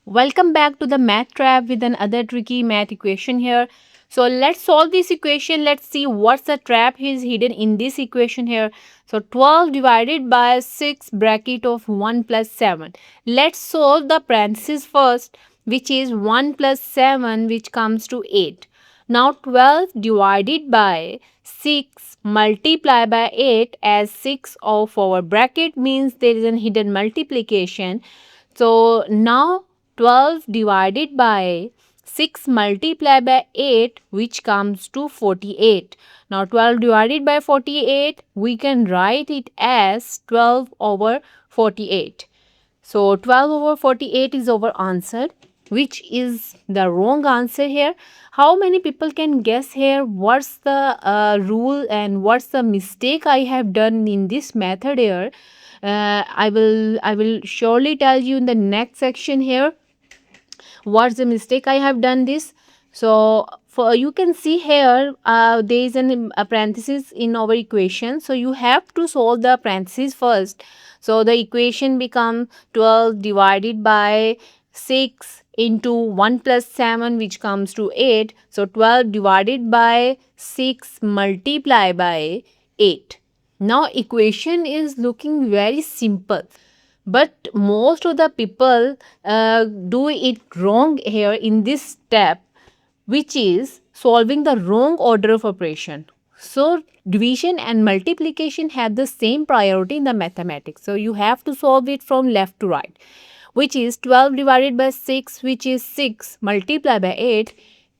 Welcome back to the math trap with another tricky math equation here. So let's solve this equation. Let's see what's the trap is hidden in this equation here. So 12 divided by 6 bracket of 1 plus 7. Let's solve the parentheses first, which is 1 plus 7, which comes to 8. Now 12 divided by 6 multiply by 8, as 6 of our bracket means there is a hidden multiplication. So now 12 divided by 6 multiplied by 8, which comes to 48. Now 12 divided by 48, we can write it as 12 over 48. So 12 over 48 is our answer, which is the wrong answer here. How many people can guess here what's the rule and what's the mistake I have done in this method here? I will surely tell you in the next section here what's the mistake I have done this. So for you can see here there is a parenthesis in our equation, so you have to solve the parenthesis first. So the equation become 12 divided by 6 into 1 plus 7, which comes to 8. So 12 divided by 6 multiply by 8. Now equation is looking very simple, but most of the people do it wrong here in this step, which is solving the wrong order of operation. So division and multiplication have the same priority in the mathematics, so you have to solve it from left to right, which is 12 divided by 6, which is 6 multiplied by 8,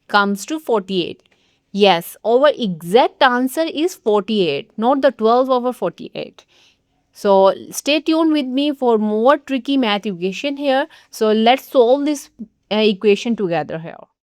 comes to 48. Yes, our exact answer is 48, not the 12 over 48. So stay tuned with me for more tricky math equation here. So let's solve this equation together here.